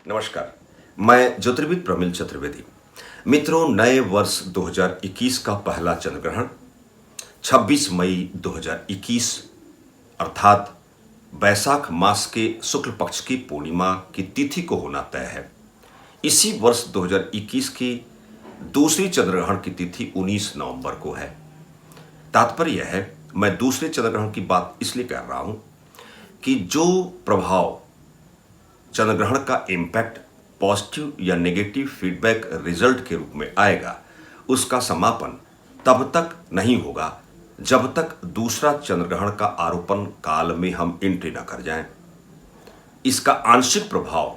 नमस्कार। मैं ज्योतिर्विद प्रमिल चतुर्वेदी। मित्रों, नए वर्ष 2021 का पहला चंद्र ग्रहण 26 मई 2021 अर्थात बैसाख मास के शुक्ल पक्ष की पूर्णिमा की तिथि को होना तय है। इसी वर्ष 2021 की दूसरी चंद्र ग्रहण की तिथि 19 नवंबर को है। तात्पर्य यह है, मैं दूसरे चंद्र ग्रहण की बात इसलिए कर रहा हूं कि जो प्रभाव चंद्र ग्रहण का इम्पैक्ट पॉजिटिव या नेगेटिव फीडबैक रिजल्ट के रूप में आएगा, उसका समापन तब तक नहीं होगा जब तक दूसरा चंद्र ग्रहण का आरोपण काल में हम एंट्री न कर जाएं। इसका आंशिक प्रभाव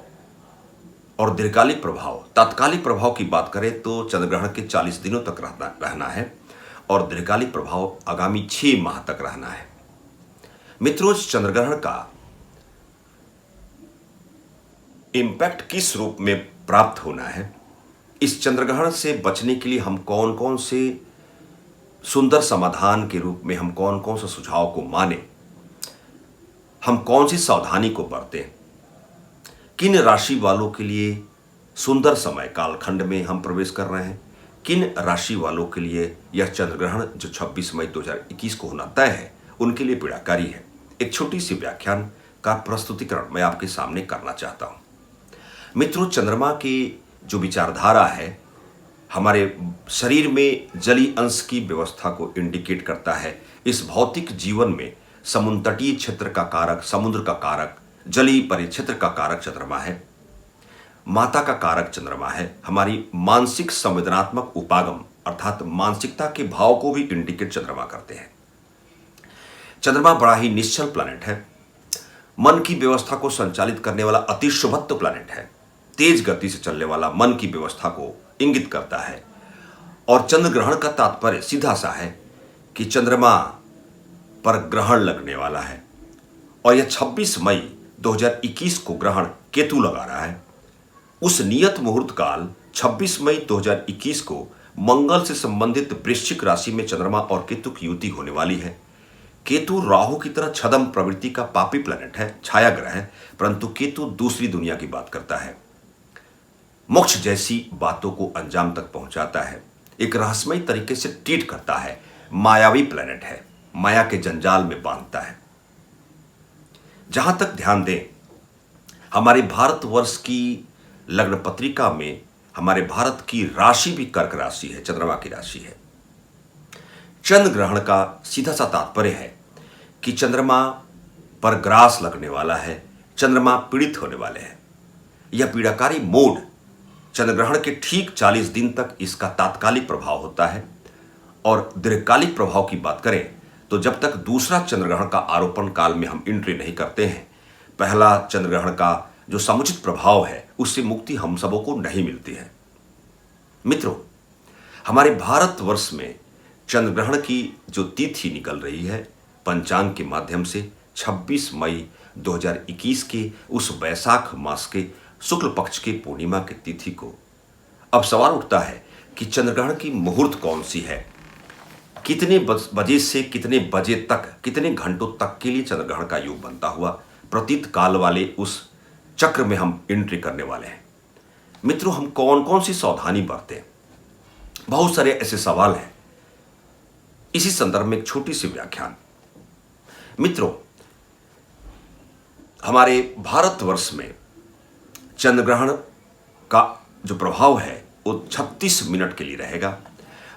और दीर्घकालिक प्रभाव, तात्कालिक प्रभाव की बात करें तो चंद्र ग्रहण के 40 दिनों तक रहना है और दीर्घकालिक प्रभाव आगामी 6 माह तक रहना है। मित्रों, इस चंद्र ग्रहण का इम्पैक्ट किस रूप में प्राप्त होना है, इस चंद्रग्रहण से बचने के लिए हम कौन कौन से सुंदर समाधान के रूप में हम कौन कौन से सुझाव को माने, हम कौन सी सावधानी को बरतें, किन राशि वालों के लिए सुंदर समय कालखंड में हम प्रवेश कर रहे हैं, किन राशि वालों के लिए यह चंद्रग्रहण जो 26 मई 2021 को होना तय है उनके लिए पीड़ाकारी है, एक छोटी सी व्याख्यान का प्रस्तुतिकरण मैं आपके सामने करना चाहता हूं। मित्रों, चंद्रमा की जो विचारधारा है हमारे शरीर में जलीय अंश की व्यवस्था को इंडिकेट करता है। इस भौतिक जीवन में समुद्र तटीय क्षेत्र का कारक, समुद्र का कारक, जलीय परिक्षेत्र का कारक चंद्रमा है, माता का कारक चंद्रमा है, हमारी मानसिक संवेदनात्मक उपागम अर्थात मानसिकता के भाव को भी इंडिकेट चंद्रमा करते हैं। चंद्रमा बड़ा ही निश्चल प्लैनेट है, मन की व्यवस्था को संचालित करने वाला अति शुभत्व प्लैनेट है, तेज गति से चलने वाला मन की व्यवस्था को इंगित करता है। और चंद्र ग्रहण का तात्पर्य सीधा सा है कि चंद्रमा पर ग्रहण लगने वाला है और यह 26 मई 2021 को ग्रहण केतु लगा रहा है। उस नियत मुहूर्त काल 26 मई 2021 को मंगल से संबंधित वृश्चिक राशि में चंद्रमा और केतु की युति होने वाली है। केतु राहु की तरह छद्म प्रवृत्ति का पापी प्लैनेट है, छाया ग्रह है, परंतु केतु दूसरी दुनिया की बात करता है, मोक्ष जैसी बातों को अंजाम तक पहुंचाता है, एक रहस्यमय तरीके से ट्रीट करता है, मायावी प्लैनेट है, माया के जंजाल में बांधता है। जहां तक ध्यान दें, हमारे भारतवर्ष की लग्न पत्रिका में हमारे भारत की राशि भी कर्क राशि है, चंद्रमा की राशि है। चंद्र ग्रहण का सीधा सा तात्पर्य है कि चंद्रमा पर ग्रास लगने वाला है, चंद्रमा पीड़ित होने वाले हैं। यह पीड़ाकारी मोड चंद्रग्रहण के ठीक 40 दिन तक इसका तात्कालिक प्रभाव होता है और दीर्घकालिक प्रभाव की बात करें तो जब तक दूसरा चंद्रग्रहण का आरोपण काल में हम एंट्री नहीं करते हैं, पहला चंद्रग्रहण का जो समुचित प्रभाव है उससे मुक्ति हम सबों को नहीं मिलती है। मित्रों, हमारे भारतवर्ष में चंद्रग्रहण की जो तिथि निकल रही है पंचांग के माध्यम से 26 मई 2021 के उस बैसाख मास के शुक्ल पक्ष की पूर्णिमा की तिथि को, अब सवाल उठता है कि चंद्रग्रहण की मुहूर्त कौन सी है, कितने बजे से कितने बजे तक, कितने घंटों तक के लिए चंद्रग्रहण का योग बनता हुआ प्रतीत काल वाले उस चक्र में हम एंट्री करने वाले हैं। मित्रों, हम कौन कौन सी सावधानी बरतें, बहुत सारे ऐसे सवाल हैं। इसी संदर्भ में एक छोटी सी व्याख्यान। मित्रों, हमारे भारतवर्ष में चंद्रग्रहण का जो प्रभाव है वो 36 मिनट के लिए रहेगा,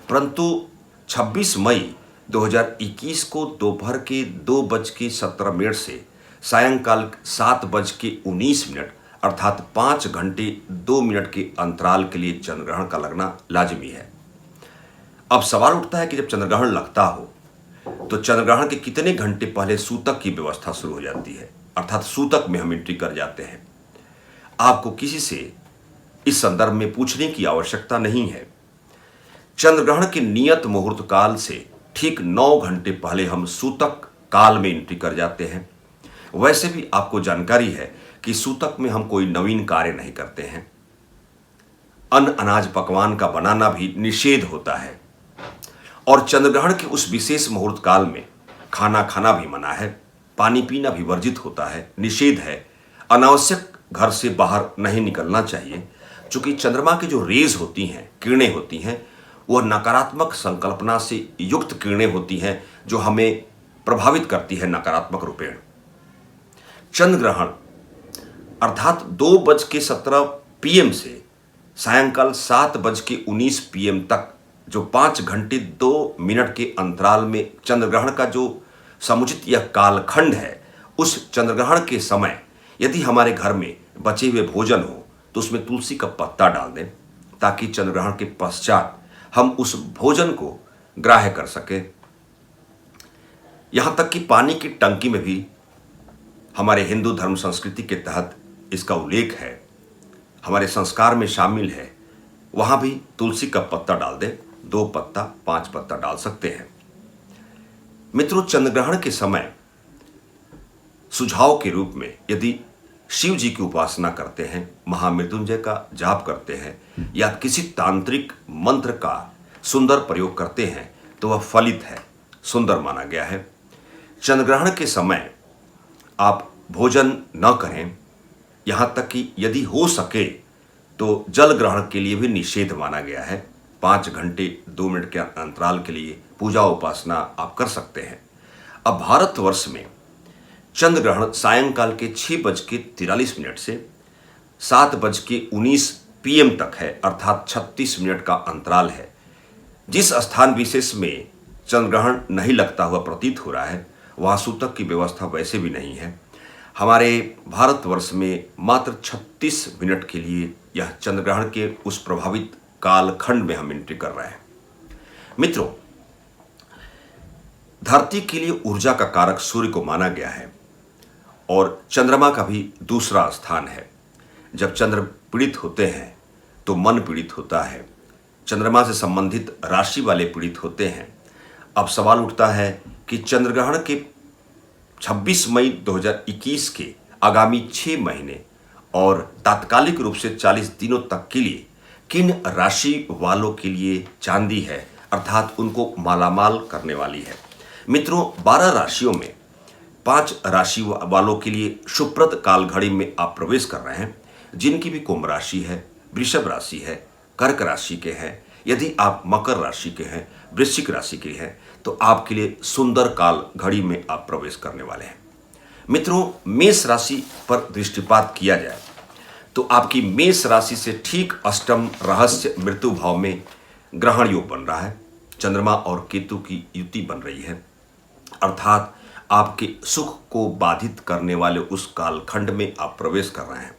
परंतु 26 मई 2021 को दोपहर के 2:17 से सायंकाल 7:19 अर्थात 5 घंटे 2 मिनट के अंतराल के लिए चंद्रग्रहण का लगना लाजमी है। अब सवाल उठता है कि जब चंद्रग्रहण लगता हो तो चंद्रग्रहण के कितने घंटे पहले सूतक की व्यवस्था शुरू हो जाती है, अर्थात सूतक में हम एंट्री कर जाते हैं। आपको किसी से इस संदर्भ में पूछने की आवश्यकता नहीं है। चंद्रग्रहण के नियत मुहूर्त काल से ठीक 9 घंटे पहले हम सूतक काल में एंट्री कर जाते हैं। वैसे भी आपको जानकारी है कि सूतक में हम कोई नवीन कार्य नहीं करते हैं, अन्न अनाज पकवान का बनाना भी निषेध होता है और चंद्रग्रहण के उस विशेष मुहूर्त काल में खाना खाना भी मना है, पानी पीना भी वर्जित होता है, निषेध है। अनावश्यक घर से बाहर नहीं निकलना चाहिए, क्योंकि चंद्रमा की जो रेज होती हैं, किरणें होती हैं, वह नकारात्मक संकल्पना से युक्त किरणें होती हैं जो हमें प्रभावित करती है नकारात्मक रूपेण। चंद्र ग्रहण अर्थात 2:17 PM से सायंकाल 7:19 PM तक जो 5 घंटे 2 मिनट के अंतराल में चंद्र ग्रहण का जो समुचित यह कालखंड है, उस चंद्र ग्रहण के समय यदि हमारे घर में बचे हुए भोजन हो तो उसमें तुलसी का पत्ता डाल दें, ताकि चंद्र ग्रहण के पश्चात हम उस भोजन को ग्राह्य कर सकें। यहां तक कि पानी की टंकी में भी हमारे हिंदू धर्म संस्कृति के तहत इसका उल्लेख है, हमारे संस्कार में शामिल है। वहां भी तुलसी का पत्ता डाल दें, 2 पत्ता 5 पत्ता डाल सकते हैं। मित्रों, चंद्र ग्रहण के समय सुझाव के रूप में यदि शिव जी की उपासना करते हैं, महामृत्युंजय का जाप करते हैं या किसी तांत्रिक मंत्र का सुंदर प्रयोग करते हैं तो वह फलित है, सुंदर माना गया है। चंद्र ग्रहण के समय आप भोजन न करें, यहाँ तक कि यदि हो सके तो जल ग्रहण के लिए भी निषेध माना गया है। 5 घंटे 2 मिनट के अंतराल के लिए पूजा उपासना आप कर सकते हैं। अब भारतवर्ष में चंद्र ग्रहण सायंकाल के 6:43 से 7:19 PM तक है, अर्थात 36 मिनट का अंतराल है। जिस स्थान विशेष में चंद्र ग्रहण नहीं लगता हुआ प्रतीत हो रहा है, वहाँ सूतक की व्यवस्था वैसे भी नहीं है। हमारे भारतवर्ष में मात्र 36 मिनट के लिए यह चंद्र ग्रहण के उस प्रभावित कालखंड में हम एंट्री कर रहे हैं। मित्रों, धरती के लिए ऊर्जा का कारक सूर्य को माना गया है और चंद्रमा का भी दूसरा स्थान है। जब चंद्र पीड़ित होते हैं तो मन पीड़ित होता है, चंद्रमा से संबंधित राशि वाले पीड़ित होते हैं। अब सवाल उठता है कि चंद्र ग्रहण के 26 मई 2021 के आगामी 6 महीने और तात्कालिक रूप से 40 दिनों तक के लिए किन राशि वालों के लिए चांदी है, अर्थात उनको मालामाल करने वाली है। मित्रों, 12 राशियों में 5 राशि वालों के लिए शुभप्रद काल घड़ी में आप प्रवेश कर रहे हैं, जिनकी भी कुंभ राशि है, वृषभ राशि है, कर्क राशि के हैं। यदि आप मकर राशि के हैं, वृश्चिक राशि के हैं, तो आपके लिए सुंदर काल घड़ी में आप प्रवेश करने वाले हैं। मित्रों, मेष राशि पर दृष्टिपात किया जाए तो आपकी मेष राशि से ठीक अष्टम रहस्य मृत्यु भाव में ग्रहण योग बन रहा है। चंद्रमा और केतु की युति बन रही है, अर्थात आपके सुख को बाधित करने वाले उस कालखंड में आप प्रवेश कर रहे हैं।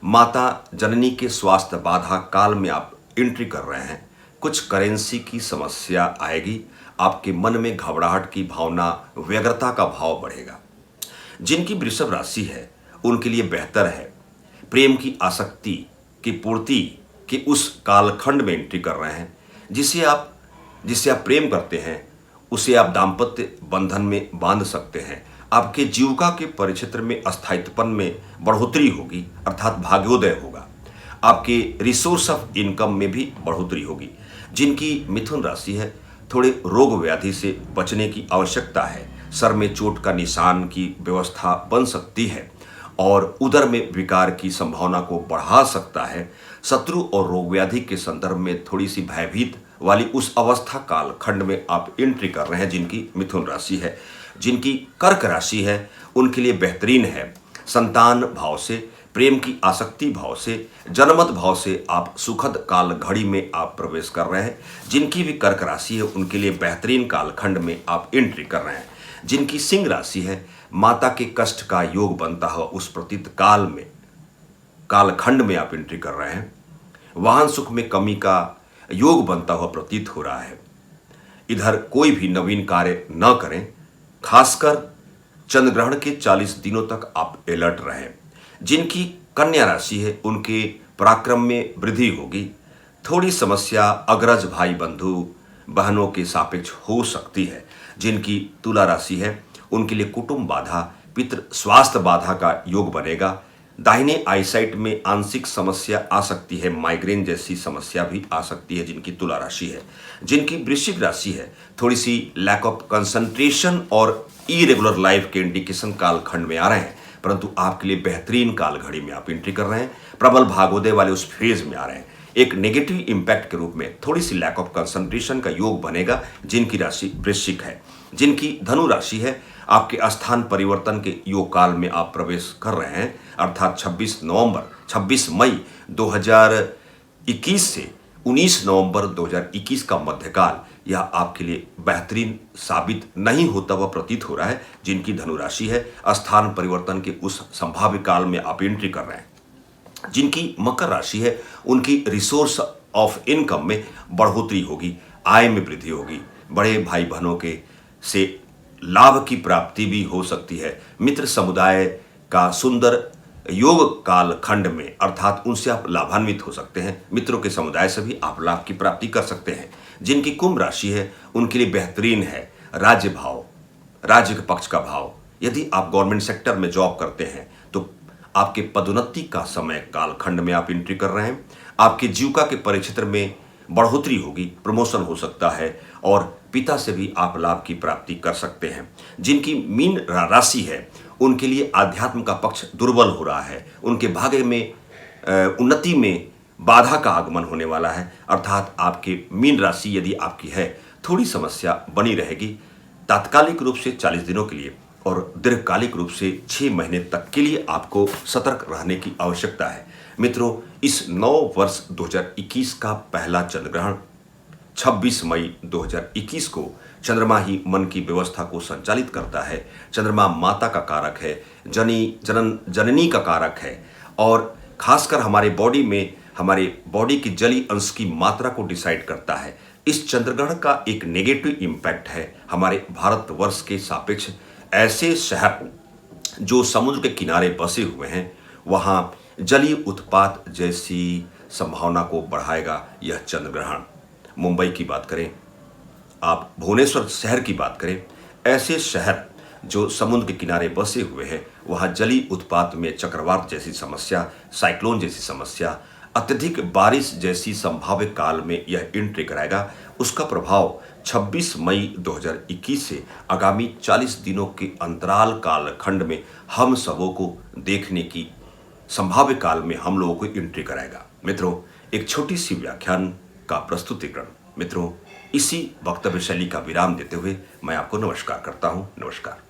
माता जननी के स्वास्थ्य बाधा काल में आप एंट्री कर रहे हैं। कुछ करेंसी की समस्या आएगी, आपके मन में घबराहट की भावना, व्यग्रता का भाव बढ़ेगा। जिनकी वृषभ राशि है उनके लिए बेहतर है, प्रेम की आसक्ति की पूर्ति के उस कालखंड में एंट्री कर रहे हैं। जिसे आप प्रेम करते हैं उसे आप दाम्पत्य बंधन में बांध सकते हैं। आपके जीविका के परिक्षेत्र में स्थायित्वपन में बढ़ोतरी होगी, अर्थात भाग्योदय होगा। आपके रिसोर्स ऑफ इनकम में भी बढ़ोतरी होगी। जिनकी मिथुन राशि है, थोड़े रोग व्याधि से बचने की आवश्यकता है। सर में चोट का निशान की व्यवस्था बन सकती है और उदर में विकार की संभावना को बढ़ा सकता है। शत्रु और रोग व्याधि के संदर्भ में थोड़ी सी भयभीत वाली उस अवस्था काल खंड में आप एंट्री कर रहे हैं, जिनकी मिथुन राशि है। जिनकी कर्क राशि है उनके लिए बेहतरीन है। संतान भाव से, प्रेम की आसक्ति भाव से, जनमत भाव से आप सुखद काल घड़ी में आप प्रवेश कर रहे हैं। जिनकी भी कर्क राशि है उनके लिए बेहतरीन कालखंड में आप एंट्री कर रहे हैं। जिनकी सिंह राशि है, माता के कष्ट का योग बनता हुआ उस प्रतीत कालखंड में आप एंट्री कर रहे हैं। वाहन सुख में कमी का योग बनता हुआ प्रतीत हो रहा है। इधर कोई भी नवीन कार्य न करें, खासकर चंद्र ग्रहण के 40 दिनों तक आप अलर्ट रहें। जिनकी कन्या राशि है उनके पराक्रम में वृद्धि होगी। थोड़ी समस्या अग्रज भाई बंधु बहनों के सापेक्ष हो सकती है। जिनकी तुला राशि है उनके लिए कुटुंब बाधा, पितृ स्वास्थ्य बाधा का योग बनेगा। दाहिने आईसाइट में आंशिक समस्या आ सकती है, माइग्रेन जैसी समस्या भी आ सकती है। जिनकी तुला राशि है। जिनकी वृश्चिक राशि है, थोड़ी सी लैक ऑफ कंसंट्रेशन और इरेगुलर लाइफ के इंडिकेशन कालखंड में आ रहे हैं। परंतु आपके लिए बेहतरीन काल घड़ी में आप एंट्री कर रहे हैं, प्रबल भागोदय वाले उस फेज में आ रहे हैं। एक नेगेटिव इंपैक्ट के रूप में थोड़ी सी लैक ऑफ कंसंट्रेशन का योग बनेगा। जिनकी राशि वृश्चिक है, जिनकी धनु राशि है, आपके स्थान परिवर्तन के योग काल में आप प्रवेश कर रहे हैं, अर्थात 26 मई 2021 से 19 नवंबर 2021 का मध्यकाल यह आपके लिए बेहतरीन साबित नहीं होता हुआ प्रतीत हो रहा है। जिनकी धनु राशि है, स्थान परिवर्तन के उस संभाव्य काल में आप एंट्री कर रहे हैं। जिनकी मकर राशि है, उनकी रिसोर्स ऑफ इनकम में बढ़ोतरी होगी, आय में वृद्धि होगी, बड़े भाई बहनों के से लाभ की प्राप्ति भी हो सकती है। मित्र समुदाय का सुंदर योग काल खंड में, अर्थात उनसे आप लाभान्वित हो सकते हैं। मित्रों के समुदाय से भी आप लाभ की प्राप्ति कर सकते हैं। जिनकी कुंभ राशि है, उनके लिए बेहतरीन है राज्य भाव, राज्य के पक्ष का भाव। यदि आप गवर्नमेंट सेक्टर में जॉब करते हैं तो आपके पदोन्नति का समय कालखंड में आप एंट्री कर रहे हैं। आपके जीविका के परिक्षेत्र में बढ़ोतरी होगी, प्रमोशन हो सकता है और पिता से भी आप लाभ की प्राप्ति कर सकते हैं। जिनकी मीन राशि है, उनके लिए आध्यात्म का पक्ष दुर्बल हो रहा है। उनके भाग्य में उन्नति में बाधा का आगमन होने वाला है, अर्थात आपके मीन राशि यदि आपकी है, थोड़ी समस्या बनी रहेगी। तात्कालिक रूप से 40 दिनों के लिए और दीर्घकालिक रूप से 6 महीने तक के लिए आपको सतर्क रहने की आवश्यकता है। मित्रों, इस नव वर्ष 2021 का पहला चंद्रग्रहण 26 मई 2021 को चंद्रमा ही मन की व्यवस्था को संचालित करता है। चंद्रमा माता का कारक है, जननी का कारक है और खासकर हमारे बॉडी में, हमारे बॉडी की जली अंश की मात्रा को डिसाइड करता है। इस चंद्रग्रहण का एक नेगेटिव इम्पैक्ट है हमारे भारतवर्ष के सापेक्ष। ऐसे शहर जो समुद्र के किनारे बसे हुए हैं, वहाँ जलीय उत्पात जैसी संभावना को बढ़ाएगा यह चंद्रग्रहण। मुंबई की बात करें, आप भुवनेश्वर शहर की बात करें, ऐसे शहर जो समुद्र के किनारे बसे हुए हैं, वहाँ जलीय उत्पात में चक्रवात जैसी समस्या, साइक्लोन जैसी समस्या, अत्यधिक बारिश जैसी संभाव्य काल में यह एंट्री कराएगा। उसका प्रभाव 26 मई 2021 से आगामी 40 दिनों के अंतराल काल खंड में हम सबों को देखने की संभाव्य काल में हम लोगों को एंट्री कराएगा। मित्रों, एक छोटी सी व्याख्यान का प्रस्तुतिकरण। मित्रों, इसी वक्तव्य शैली का विराम देते हुए मैं आपको नमस्कार करता हूं। नमस्कार।